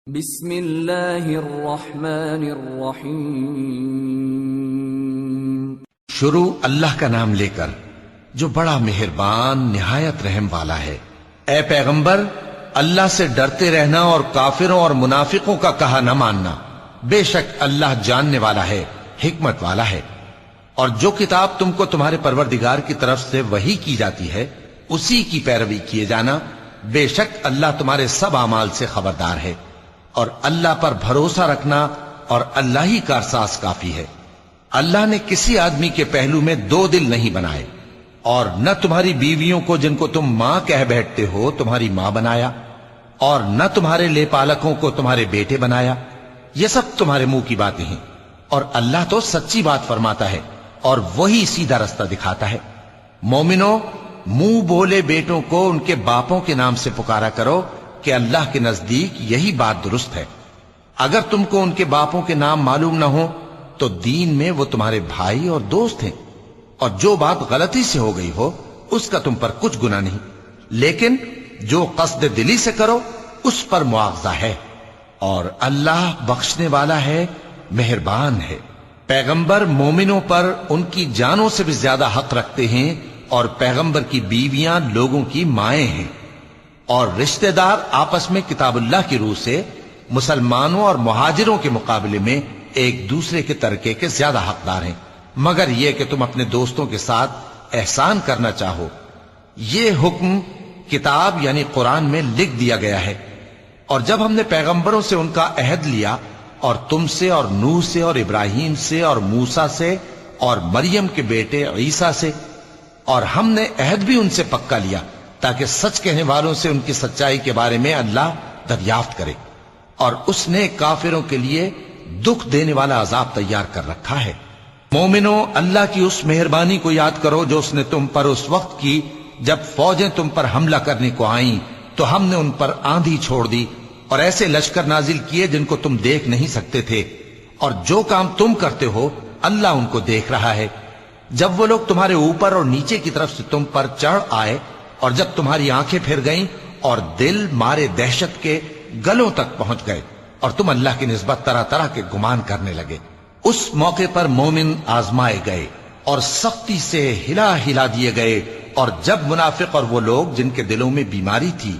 بسم اللہ الرحمن الرحیم۔ شروع اللہ کا نام لے کر جو بڑا مہربان نہایت رحم والا ہے۔ اے پیغمبر، اللہ سے ڈرتے رہنا اور کافروں اور منافقوں کا کہا نہ ماننا۔ بے شک اللہ جاننے والا ہے، حکمت والا ہے۔ اور جو کتاب تم کو تمہارے پروردگار کی طرف سے وحی کی جاتی ہے اسی کی پیروی کیے جانا۔ بے شک اللہ تمہارے سب اعمال سے خبردار ہے۔ اور اللہ پر بھروسہ رکھنا اور اللہ ہی کارساز کافی ہے۔ اللہ نے کسی آدمی کے پہلو میں دو دل نہیں بنائے، اور نہ تمہاری بیویوں کو جن کو تم ماں کہہ بیٹھتے ہو تمہاری ماں بنایا، اور نہ تمہارے لے پالکوں کو تمہارے بیٹے بنایا۔ یہ سب تمہارے منہ کی باتیں ہیں، اور اللہ تو سچی بات فرماتا ہے اور وہی سیدھا رستہ دکھاتا ہے۔ مومنو، منہ بولے بیٹوں کو ان کے باپوں کے نام سے پکارا کرو کہ اللہ کے نزدیک یہی بات درست ہے۔ اگر تم کو ان کے باپوں کے نام معلوم نہ ہو تو دین میں وہ تمہارے بھائی اور دوست ہیں، اور جو بات غلطی سے ہو گئی ہو اس کا تم پر کچھ گناہ نہیں، لیکن جو قصد دلی سے کرو اس پر مواخذہ ہے، اور اللہ بخشنے والا ہے، مہربان ہے۔ پیغمبر مومنوں پر ان کی جانوں سے بھی زیادہ حق رکھتے ہیں، اور پیغمبر کی بیویاں لوگوں کی مائیں ہیں، اور رشتہ دار آپس میں کتاب اللہ کی روح سے مسلمانوں اور مہاجروں کے مقابلے میں ایک دوسرے کے ترکے کے زیادہ حقدار ہیں، مگر یہ کہ تم اپنے دوستوں کے ساتھ احسان کرنا چاہو۔ یہ حکم کتاب یعنی قرآن میں لکھ دیا گیا ہے۔ اور جب ہم نے پیغمبروں سے ان کا عہد لیا، اور تم سے اور نوح سے اور ابراہیم سے اور موسیٰ سے اور مریم کے بیٹے عیسیٰ سے، اور ہم نے عہد بھی ان سے پکا لیا تاکہ سچ کہنے والوں سے ان کی سچائی کے بارے میں اللہ دریافت کرے، اور اس نے کافروں کے لیے دکھ دینے والا عذاب تیار کر رکھا ہے۔ مومنو، اللہ کی اس مہربانی کو یاد کرو جو اس نے تم پر اس وقت کی جب فوجیں تم پر حملہ کرنے کو آئیں تو ہم نے ان پر آندھی چھوڑ دی اور ایسے لشکر نازل کیے جن کو تم دیکھ نہیں سکتے تھے، اور جو کام تم کرتے ہو اللہ ان کو دیکھ رہا ہے۔ جب وہ لوگ تمہارے اوپر اور نیچے کی طرف سے تم پر چڑھ آئے، اور جب تمہاری آنکھیں پھر گئیں اور دل مارے دہشت کے گلوں تک پہنچ گئے، اور تم اللہ کی نسبت طرح طرح کے گمان کرنے لگے، اس موقع پر مومن آزمائے گئے اور سختی سے ہلا ہلا دیے گئے۔ اور جب منافق اور وہ لوگ جن کے دلوں میں بیماری تھی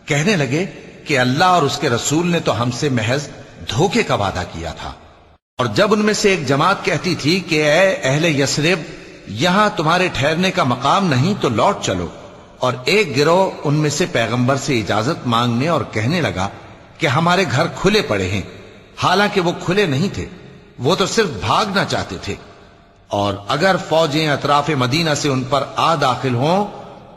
کہنے لگے کہ اللہ اور اس کے رسول نے تو ہم سے محض دھوکے کا وعدہ کیا تھا، اور جب ان میں سے ایک جماعت کہتی تھی کہ اے اہل یثرب، یہاں تمہارے ٹھہرنے کا مقام نہیں تو لوٹ چلو، اور ایک گروہ ان میں سے پیغمبر سے اجازت مانگنے اور کہنے لگا کہ ہمارے گھر کھلے پڑے ہیں، حالانکہ وہ کھلے نہیں تھے، وہ تو صرف بھاگنا چاہتے تھے۔ اور اگر فوجیں اطراف مدینہ سے ان پر آ داخل ہوں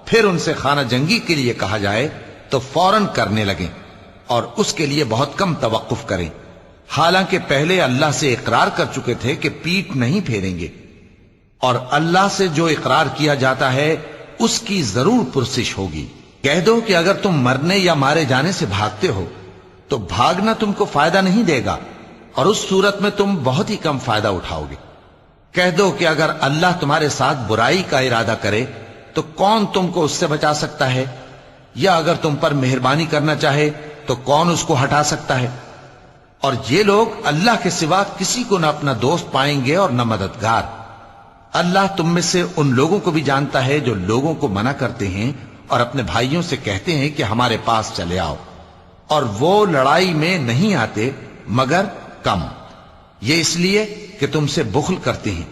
پھر ان سے خانہ جنگی کے لیے کہا جائے تو فوراً کرنے لگیں، اور اس کے لیے بہت کم توقف کریں، حالانکہ پہلے اللہ سے اقرار کر چکے تھے کہ پیٹ نہیں پھیریں گے۔ اور اللہ سے جو اقرار کیا جاتا ہے اس کی ضرور پرسش ہوگی۔ کہہ دو کہ اگر تم مرنے یا مارے جانے سے بھاگتے ہو تو بھاگنا تم کو فائدہ نہیں دے گا، اور اس صورت میں تم بہت ہی کم فائدہ اٹھاؤ گے۔ کہہ دو کہ اگر اللہ تمہارے ساتھ برائی کا ارادہ کرے تو کون تم کو اس سے بچا سکتا ہے، یا اگر تم پر مہربانی کرنا چاہے تو کون اس کو ہٹا سکتا ہے۔ اور یہ لوگ اللہ کے سوا کسی کو نہ اپنا دوست پائیں گے اور نہ مددگار۔ اللہ تم میں سے ان لوگوں کو بھی جانتا ہے جو لوگوں کو منع کرتے ہیں اور اپنے بھائیوں سے کہتے ہیں کہ ہمارے پاس چلے آؤ، اور وہ لڑائی میں نہیں آتے مگر کم، یہ اس لیے کہ تم سے بخل کرتے ہیں۔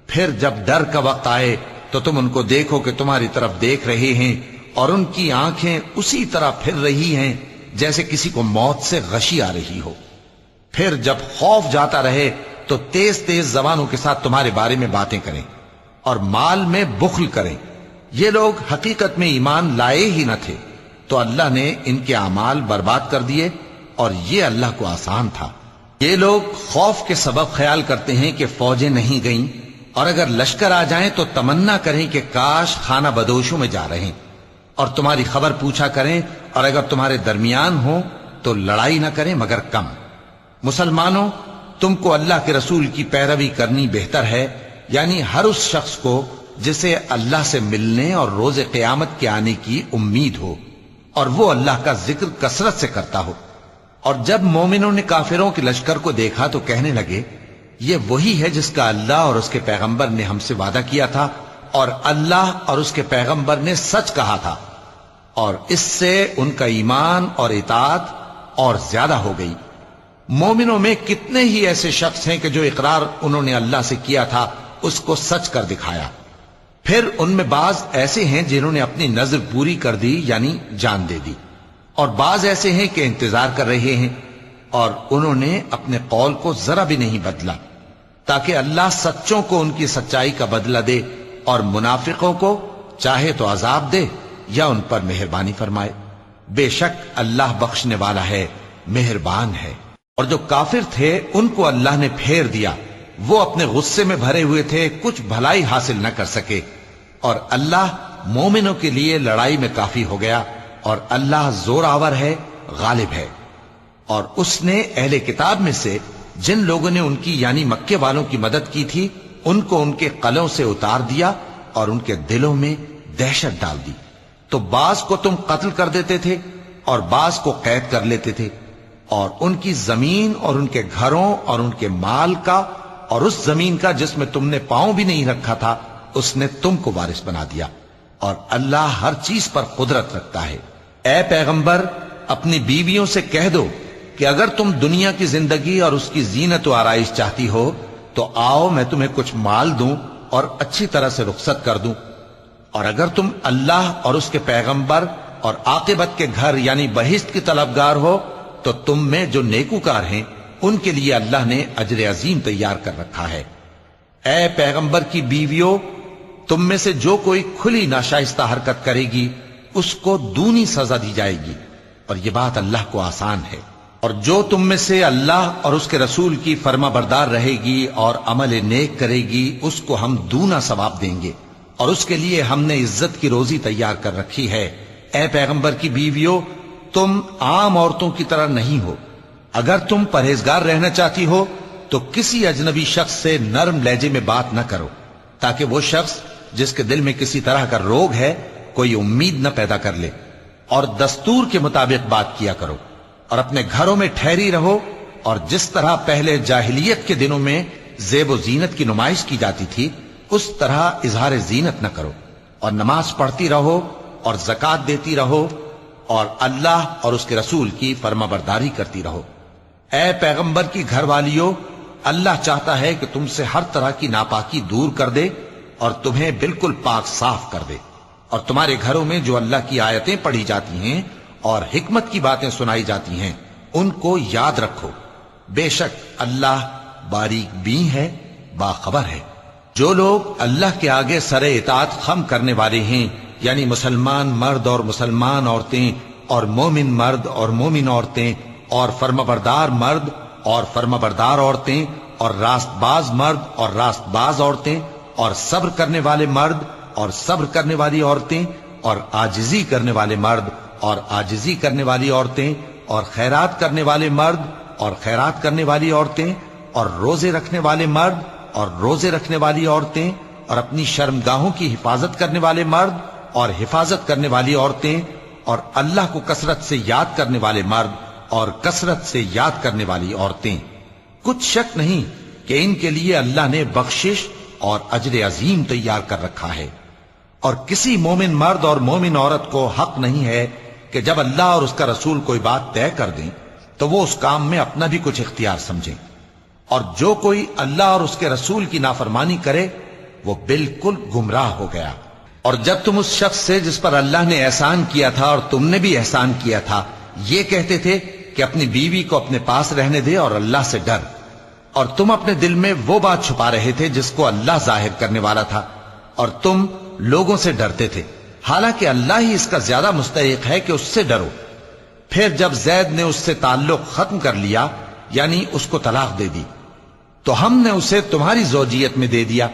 پھر جب ڈر کا وقت آئے تو تم ان کو دیکھو کہ تمہاری طرف دیکھ رہے ہیں، اور ان کی آنکھیں اسی طرح پھر رہی ہیں جیسے کسی کو موت سے غشی آ رہی ہو۔ پھر جب خوف جاتا رہے تو تیز تیز زبانوں کے ساتھ تمہارے بارے میں باتیں کریں اور مال میں بخل کریں۔ یہ لوگ حقیقت میں ایمان لائے ہی نہ تھے، تو اللہ نے ان کے اعمال برباد کر دیے، اور یہ اللہ کو آسان تھا۔ یہ لوگ خوف کے سبب خیال کرتے ہیں کہ فوجیں نہیں گئیں، اور اگر لشکر آ جائیں تو تمنا کریں کہ کاش خانہ بدوشوں میں جا رہے ہیں، اور تمہاری خبر پوچھا کریں، اور اگر تمہارے درمیان ہوں تو لڑائی نہ کریں مگر کم۔ مسلمانوں، تم کو اللہ کے رسول کی پیروی کرنی بہتر ہے، یعنی ہر اس شخص کو جسے اللہ سے ملنے اور روز قیامت کے آنے کی امید ہو، اور وہ اللہ کا ذکر کثرت سے کرتا ہو، اور جب مومنوں نے کافروں کے لشکر کو دیکھا تو کہنے لگے یہ وہی ہے جس کا اللہ اور اس کے پیغمبر نے ہم سے وعدہ کیا تھا، اور اللہ اور اس کے پیغمبر نے سچ کہا تھا، اور اس سے ان کا ایمان اور اطاعت اور زیادہ ہو گئی۔ مومنوں میں کتنے ہی ایسے شخص ہیں کہ جو اقرار انہوں نے اللہ سے کیا تھا اس کو سچ کر دکھایا۔ پھر ان میں بعض ایسے ہیں جنہوں نے اپنی نظر پوری کر دی، یعنی جان دے دی، اور بعض ایسے ہیں کہ انتظار کر رہے ہیں، اور انہوں نے اپنے قول کو ذرا بھی نہیں بدلا، تاکہ اللہ سچوں کو ان کی سچائی کا بدلہ دے اور منافقوں کو چاہے تو عذاب دے یا ان پر مہربانی فرمائے۔ بے شک اللہ بخشنے والا ہے، مہربان ہے۔ اور جو کافر تھے ان کو اللہ نے پھیر دیا، وہ اپنے غصے میں بھرے ہوئے تھے، کچھ بھلائی حاصل نہ کر سکے، اور اللہ مومنوں کے لیے لڑائی میں کافی ہو گیا، اور اللہ زور آور ہے، غالب ہے۔ اور اس نے اہل کتاب میں سے جن لوگوں نے ان کی یعنی مکے والوں کی مدد کی تھی ان کو ان کے قلعوں سے اتار دیا اور ان کے دلوں میں دہشت ڈال دی، تو بعض کو تم قتل کر دیتے تھے اور بعض کو قید کر لیتے تھے، اور ان کی زمین اور ان کے گھروں اور ان کے مال کا اور اس زمین کا جس میں تم نے پاؤں بھی نہیں رکھا تھا اس نے تم کو وارث بنا دیا، اور اللہ ہر چیز پر قدرت رکھتا ہے۔ اے پیغمبر اپنی بیویوں سے کہہ دو کہ اگر تم دنیا کی زندگی اور اس کی زینت و آرائش چاہتی ہو تو آؤ میں تمہیں کچھ مال دوں اور اچھی طرح سے رخصت کر دوں، اور اگر تم اللہ اور اس کے پیغمبر اور عاقبت کے گھر یعنی بہشت کی طلبگار ہو تو تم میں جو نیکوکار ہیں ان کے لیے اللہ نے اجر عظیم تیار کر رکھا ہے۔ اے پیغمبر کی بیویوں، تم میں سے جو کوئی کھلی ناشائستہ حرکت کرے گی اس کو دونی سزا دی جائے گی، اور یہ بات اللہ کو آسان ہے۔ اور جو تم میں سے اللہ اور اس کے رسول کی فرما بردار رہے گی اور عمل نیک کرے گی اس کو ہم دونا ثواب دیں گے، اور اس کے لیے ہم نے عزت کی روزی تیار کر رکھی ہے۔ اے پیغمبر کی بیویوں، تم عام عورتوں کی طرح نہیں ہو، اگر تم پرہیزگار رہنا چاہتی ہو تو کسی اجنبی شخص سے نرم لہجے میں بات نہ کرو، تاکہ وہ شخص جس کے دل میں کسی طرح کا روگ ہے کوئی امید نہ پیدا کر لے، اور دستور کے مطابق بات کیا کرو، اور اپنے گھروں میں ٹھہری رہو، اور جس طرح پہلے جاہلیت کے دنوں میں زیب و زینت کی نمائش کی جاتی تھی اس طرح اظہار زینت نہ کرو، اور نماز پڑھتی رہو اور زکوٰۃ دیتی رہو، اور اللہ اور اس کے رسول کی فرما برداری کرتی رہو۔ اے پیغمبر کی گھر والیوں، اللہ چاہتا ہے کہ تم سے ہر طرح کی ناپاکی دور کر دے اور تمہیں بالکل پاک صاف کر دے، اور تمہارے گھروں میں جو اللہ کی آیتیں پڑھی جاتی ہیں اور حکمت کی باتیں سنائی جاتی ہیں ان کو یاد رکھو، بے شک اللہ باریک بین ہے، باخبر ہے۔ جو لوگ اللہ کے آگے سر اطاعت خم کرنے والے ہیں یعنی مسلمان مرد اور مسلمان عورتیں اور مومن مرد اور مومن عورتیں اور فرمانبردار مرد اور فرمانبردار عورتیں اور راست باز مرد اور راست باز عورتیں اور صبر کرنے والے مرد اور صبر کرنے والی عورتیں اور عاجزی کرنے والے مرد اور عاجزی کرنے والی عورتیں اور خیرات کرنے والے مرد اور خیرات کرنے والی عورتیں اور روزے رکھنے والے مرد اور روزے رکھنے والی عورتیں اور اپنی شرمگاہوں کی حفاظت کرنے والے مرد اور حفاظت کرنے والی عورتیں اور اللہ کو کثرت سے یاد کرنے والے مرد اور کثرت سے یاد کرنے والی عورتیں۔ کچھ شک نہیں کہ ان کے لیے اللہ نے بخشش اور اجر عظیم تیار کر رکھا ہے۔ اور کسی مومن مرد اور مومن عورت کو حق نہیں ہے کہ جب اللہ اور اس کا رسول کوئی بات طے کر دیں تو وہ اس کام میں اپنا بھی کچھ اختیار سمجھیں، اور جو کوئی اللہ اور اس کے رسول کی نافرمانی کرے وہ بالکل گمراہ ہو گیا۔ اور جب تم اس شخص سے جس پر اللہ نے احسان کیا تھا اور تم نے بھی احسان کیا تھا یہ کہتے تھے کہ اپنی بیوی کو اپنے پاس رہنے دے اور اللہ سے ڈر، اور تم اپنے دل میں وہ بات چھپا رہے تھے جس کو اللہ ظاہر کرنے والا تھا، اور تم لوگوں سے ڈرتے تھے، حالانکہ اللہ ہی اس کا زیادہ مستحق ہے کہ اس سے ڈرو۔ پھر جب زید نے اس سے تعلق ختم کر لیا یعنی اس کو طلاق دے دی تو ہم نے اسے تمہاری زوجیت میں دے دیا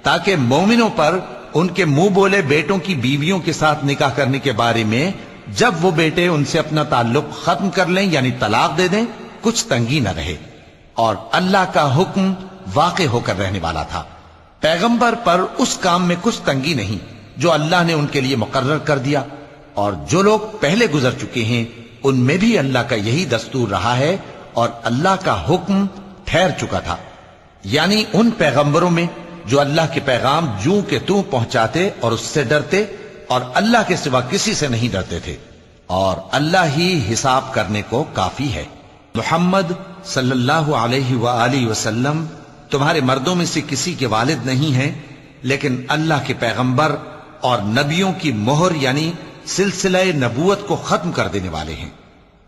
تاکہ مومنوں پر ان کے منہ بولے بیٹوں کی بیویوں کے ساتھ نکاح کرنے کے بارے میں جب وہ بیٹے ان سے اپنا تعلق ختم کر لیں یعنی طلاق دے دیں کچھ تنگی نہ رہے، اور اللہ کا حکم واقع ہو کر رہنے والا تھا۔ پیغمبر پر اس کام میں کچھ تنگی نہیں جو اللہ نے ان کے لیے مقرر کر دیا، اور جو لوگ پہلے گزر چکے ہیں ان میں بھی اللہ کا یہی دستور رہا ہے اور اللہ کا حکم ٹھہر چکا تھا، یعنی ان پیغمبروں میں جو اللہ کے پیغام جوں کہ توں پہنچاتے اور اس سے ڈرتے اور اللہ کے سوا کسی سے نہیں ڈرتے تھے، اور اللہ ہی حساب کرنے کو کافی ہے۔ محمد صلی اللہ علیہ وآلہ وسلم تمہارے مردوں میں سے کسی کے والد نہیں ہیں، لیکن اللہ کے پیغمبر اور نبیوں کی مہر یعنی سلسلہ نبوت کو ختم کر دینے والے ہیں،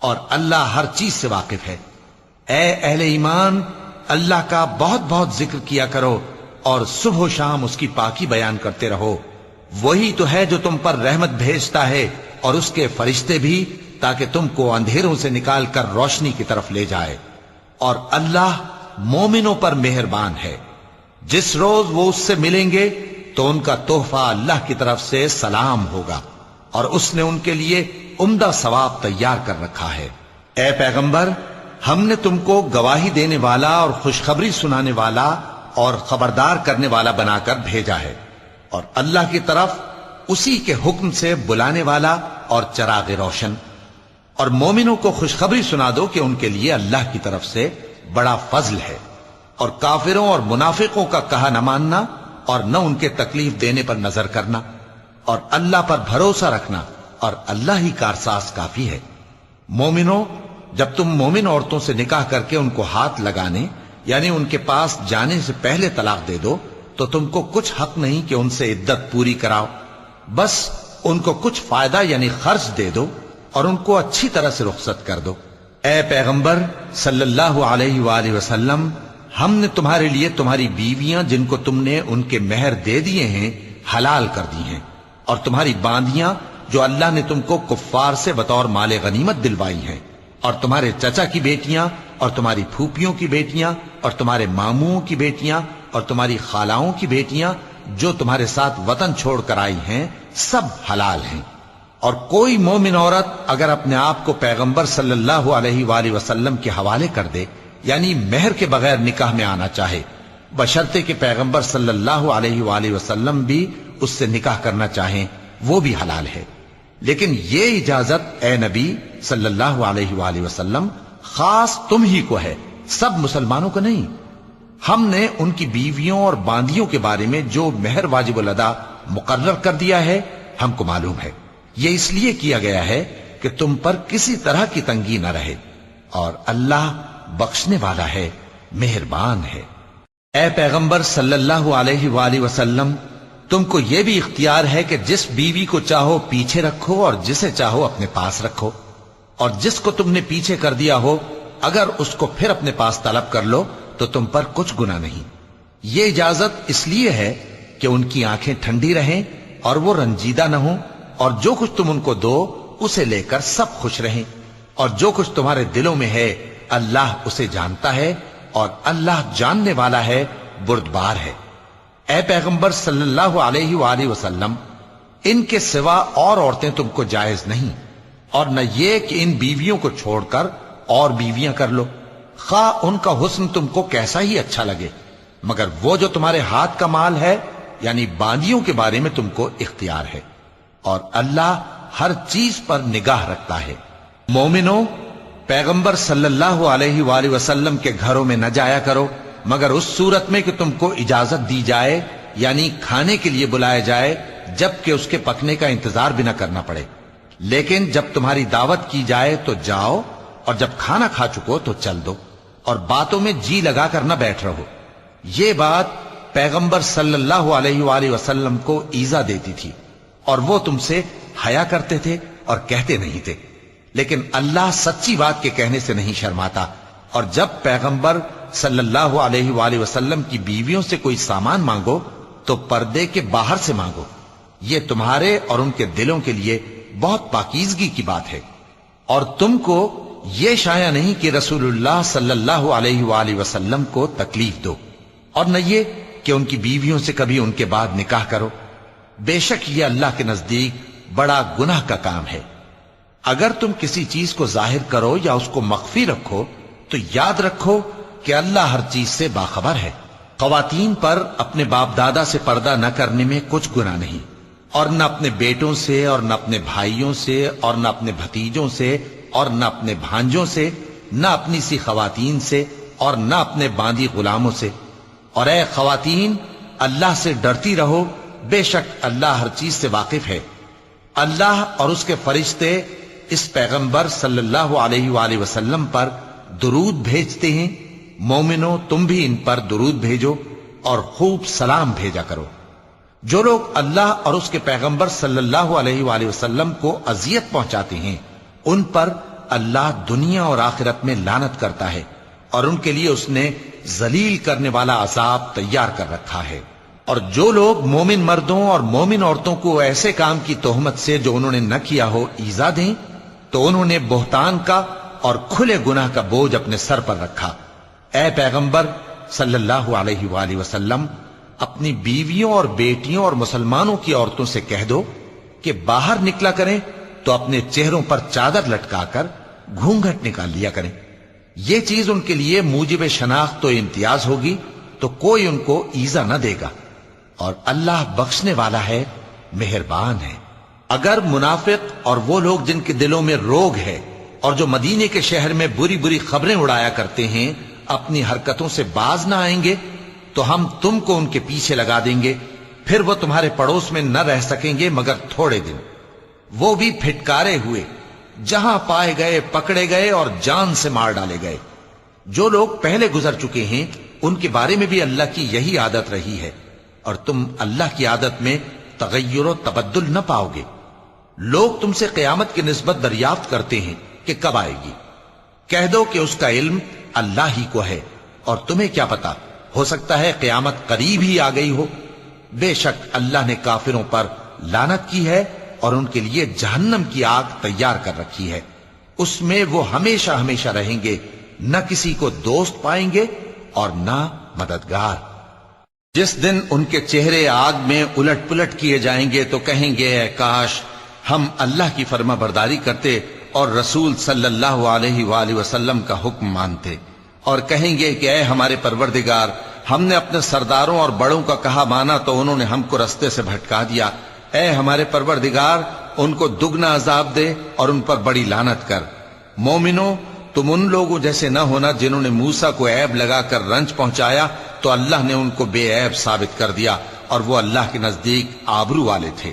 اور اللہ ہر چیز سے واقف ہے۔ اے اہل ایمان، اللہ کا بہت بہت ذکر کیا کرو اور صبح و شام اس کی پاکی بیان کرتے رہو، وہی تو ہے جو تم پر رحمت بھیجتا ہے اور اس کے فرشتے بھی، تاکہ تم کو اندھیروں سے نکال کر روشنی کی طرف لے جائے، اور اللہ مومنوں پر مہربان ہے۔ جس روز وہ اس سے ملیں گے تو ان کا تحفہ اللہ کی طرف سے سلام ہوگا، اور اس نے ان کے لیے عمدہ ثواب تیار کر رکھا ہے۔ اے پیغمبر، ہم نے تم کو گواہی دینے والا اور خوشخبری سنانے والا اور خبردار کرنے والا بنا کر بھیجا ہے، اور اللہ کی طرف اسی کے حکم سے بلانے والا اور چراغ روشن۔ اور مومنوں کو خوشخبری سنا دو کہ ان کے لیے اللہ کی طرف سے بڑا فضل ہے، اور کافروں اور منافقوں کا کہا نہ ماننا اور نہ ان کے تکلیف دینے پر نظر کرنا، اور اللہ پر بھروسہ رکھنا، اور اللہ ہی کارساز کافی ہے۔ مومنوں، جب تم مومن عورتوں سے نکاح کر کے ان کو ہاتھ لگانے یعنی ان کے پاس جانے سے پہلے طلاق دے دو تو تم کو کچھ حق نہیں کہ ان سے عدت پوری کراؤ، بس ان کو کچھ فائدہ یعنی خرچ دے دو اور ان کو اچھی طرح سے رخصت کر دو۔ اے پیغمبر صلی اللہ علیہ وآلہ وسلم، ہم نے تمہارے لیے تمہاری بیویاں جن کو تم نے ان کے مہر دے دیے ہیں حلال کر دی ہیں، اور تمہاری باندیاں جو اللہ نے تم کو کفار سے بطور مال غنیمت دلوائی ہیں، اور تمہارے چچا کی بیٹیاں اور تمہاری پھوپھیوں کی بیٹیاں اور تمہارے ماموں کی بیٹیاں اور تمہاری خالاؤں کی بیٹیاں جو تمہارے ساتھ وطن چھوڑ کر آئی ہیں، سب حلال ہیں۔ اور کوئی مومن عورت اگر اپنے آپ کو پیغمبر صلی اللہ علیہ وآلہ وسلم کے حوالے کر دے یعنی مہر کے بغیر نکاح میں آنا چاہے، بشرطے کہ پیغمبر صلی اللہ علیہ وآلہ وسلم بھی اس سے نکاح کرنا چاہیں، وہ بھی حلال ہے۔ لیکن یہ اجازت اے نبی صلی اللہ علیہ وآلہ وسلم خاص تم ہی کو ہے، سب مسلمانوں کو نہیں۔ ہم نے ان کی بیویوں اور باندیوں کے بارے میں جو مہر واجب الادا مقرر کر دیا ہے ہم کو معلوم ہے، یہ اس لیے کیا گیا ہے کہ تم پر کسی طرح کی تنگی نہ رہے، اور اللہ بخشنے والا ہے، مہربان ہے۔ اے پیغمبر صلی اللہ علیہ وآلہ وسلم، تم کو یہ بھی اختیار ہے کہ جس بیوی کو چاہو پیچھے رکھو اور جسے چاہو اپنے پاس رکھو، اور جس کو تم نے پیچھے کر دیا ہو اگر اس کو پھر اپنے پاس طلب کر لو تو تم پر کچھ گناہ نہیں۔ یہ اجازت اس لیے ہے کہ ان کی آنکھیں ٹھنڈی رہیں اور وہ رنجیدہ نہ ہوں، اور جو کچھ تم ان کو دو اسے لے کر سب خوش رہیں، اور جو کچھ تمہارے دلوں میں ہے اللہ اسے جانتا ہے، اور اللہ جاننے والا ہے، بردبار ہے۔ اے پیغمبر صلی اللہ علیہ وآلہ وسلم، ان کے سوا اور عورتیں تم کو جائز نہیں، اور نہ یہ کہ ان بیویوں کو چھوڑ کر اور بیویاں کر لو، خواہ ان کا حسن تم کو کیسا ہی اچھا لگے، مگر وہ جو تمہارے ہاتھ کا مال ہے یعنی باندیوں کے بارے میں تم کو اختیار ہے، اور اللہ ہر چیز پر نگاہ رکھتا ہے۔ مومنوں، پیغمبر صلی اللہ علیہ وآلہ وسلم کے گھروں میں نہ جایا کرو مگر اس صورت میں کہ تم کو اجازت دی جائے یعنی کھانے کے لیے بلایا جائے، جبکہ اس کے پکنے کا انتظار بھی نہ کرنا پڑے۔ لیکن جب تمہاری دعوت کی جائے تو جاؤ، اور جب کھانا کھا چکو تو چل دو، اور باتوں میں جی لگا کر نہ بیٹھ رہو۔ یہ بات پیغمبر صلی اللہ علیہ وآلہ وسلم کو ایذا دیتی تھی، اور وہ تم سے حیا کرتے تھے اور کہتے نہیں تھے، لیکن اللہ سچی بات کے کہنے سے نہیں شرماتا۔ اور جب پیغمبر صلی اللہ علیہ وآلہ وسلم کی بیویوں سے کوئی سامان مانگو تو پردے کے باہر سے مانگو، یہ تمہارے اور ان کے دلوں کے لیے بہت پاکیزگی کی بات ہے۔ اور تم کو یہ شایع نہیں کہ رسول اللہ صلی اللہ علیہ وآلہ وسلم کو تکلیف دو، اور نہ یہ کہ ان کی بیویوں سے کبھی ان کے بعد نکاح کرو، بے شک یہ اللہ کے نزدیک بڑا گناہ کا کام ہے۔ اگر تم کسی چیز کو ظاہر کرو یا اس کو مخفی رکھو تو یاد رکھو کہ اللہ ہر چیز سے باخبر ہے۔ خواتین پر اپنے باپ دادا سے پردہ نہ کرنے میں کچھ گناہ نہیں، اور نہ اپنے بیٹوں سے اور نہ اپنے بھائیوں سے اور نہ اپنے بھتیجوں سے اور نہ اپنے بھانجوں سے، نہ اپنی سی خواتین سے، اور نہ اپنے باندی غلاموں سے۔ اور اے خواتین، اللہ سے ڈرتی رہو، بے شک اللہ ہر چیز سے واقف ہے۔ اللہ اور اس کے فرشتے اس پیغمبر صلی اللہ علیہ وآلہ وسلم پر درود بھیجتے ہیں۔ مومنو، تم بھی ان پر درود بھیجو اور خوب سلام بھیجا کرو۔ جو لوگ اللہ اور اس کے پیغمبر صلی اللہ علیہ وآلہ وسلم کو اذیت پہنچاتے ہیں، ان پر اللہ دنیا اور آخرت میں لعنت کرتا ہے، اور ان کے لیے اس نے ذلیل کرنے والا عذاب تیار کر رکھا ہے۔ اور جو لوگ مومن مردوں اور مومن عورتوں کو ایسے کام کی تہمت سے جو انہوں نے نہ کیا ہو ایذا دیں، تو انہوں نے بہتان کا اور کھلے گناہ کا بوجھ اپنے سر پر رکھا۔ اے پیغمبر صلی اللہ علیہ وآلہ وسلم، اپنی بیویوں اور بیٹیوں اور مسلمانوں کی عورتوں سے کہہ دو کہ باہر نکلا کریں تو اپنے چہروں پر چادر لٹکا کر گھونگھٹ نکال لیا کریں۔ یہ چیز ان کے لیے موجب شناخت و امتیاز ہوگی تو کوئی ان کو ایذا نہ دے گا، اور اللہ بخشنے والا ہے، مہربان ہے۔ اگر منافق اور وہ لوگ جن کے دلوں میں روگ ہے اور جو مدینے کے شہر میں بری بری خبریں اڑایا کرتے ہیں اپنی حرکتوں سے باز نہ آئیں گے تو ہم تم کو ان کے پیچھے لگا دیں گے، پھر وہ تمہارے پڑوس میں نہ رہ سکیں گے مگر تھوڑے دن، وہ بھی پھٹکارے ہوئے، جہاں پائے گئے پکڑے گئے اور جان سے مار ڈالے گئے۔ جو لوگ پہلے گزر چکے ہیں ان کے بارے میں بھی اللہ کی یہی عادت رہی ہے، اور تم اللہ کی عادت میں تغیر و تبدل نہ پاؤ گے۔ لوگ تم سے قیامت کی نسبت دریافت کرتے ہیں کہ کب آئے گی، کہہ دو کہ اس کا علم اللہ ہی کو ہے، اور تمہیں کیا پتا، ہو سکتا ہے قیامت قریب ہی آ گئی ہو۔ بے شک اللہ نے کافروں پر لعنت کی ہے اور ان کے لیے جہنم کی آگ تیار کر رکھی ہے، اس میں وہ ہمیشہ ہمیشہ رہیں گے، نہ کسی کو دوست پائیں گے اور نہ مددگار۔ جس دن ان کے چہرے آگ میں الٹ پلٹ کیے جائیں گے تو کہیں گے اے کاش ہم اللہ کی فرما برداری کرتے اور رسول صلی اللہ علیہ وآلہ وسلم کا حکم مانتے، اور کہیں گے کہ اے ہمارے پروردگار، ہم نے اپنے سرداروں اور بڑوں کا کہا مانا تو انہوں نے ہم کو رستے سے بھٹکا دیا۔ اے ہمارے پروردگار، ان کو دگنا عذاب دے اور ان پر بڑی لعنت کر۔ مومنو، تم ان لوگوں جیسے نہ ہونا جنہوں نے موسیٰ کو عیب لگا کر رنج پہنچایا تو اللہ نے ان کو بے عیب ثابت کر دیا، اور وہ اللہ کے نزدیک آبرو والے تھے۔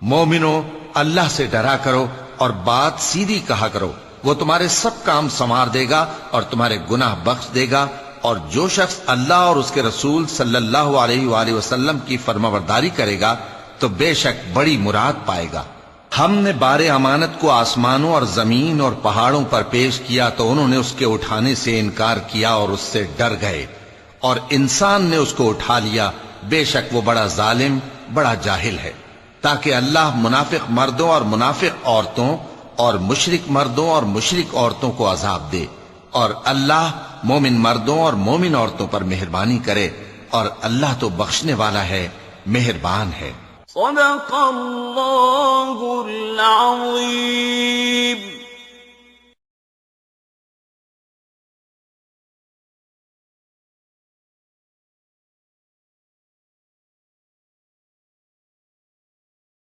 مومنو، اللہ سے ڈرا کرو اور بات سیدھی کہا کرو، وہ تمہارے سب کام سنوار دے گا اور تمہارے گناہ بخش دے گا۔ اور جو شخص اللہ اور اس کے رسول صلی اللہ علیہ وآلہ وسلم کی فرمانبرداری کرے گا تو بے شک بڑی مراد پائے گا۔ ہم نے بار امانت کو آسمانوں اور زمین اور پہاڑوں پر پیش کیا تو انہوں نے اس کے اٹھانے سے انکار کیا اور اس سے ڈر گئے، اور انسان نے اس کو اٹھا لیا، بے شک وہ بڑا ظالم، بڑا جاہل ہے۔ تاکہ اللہ منافق مردوں اور منافق عورتوں اور مشرک مردوں اور مشرک عورتوں کو عذاب دے، اور اللہ مومن مردوں اور مومن عورتوں پر مہربانی کرے، اور اللہ تو بخشنے والا ہے، مہربان ہے۔ صدق اللہ العظیم۔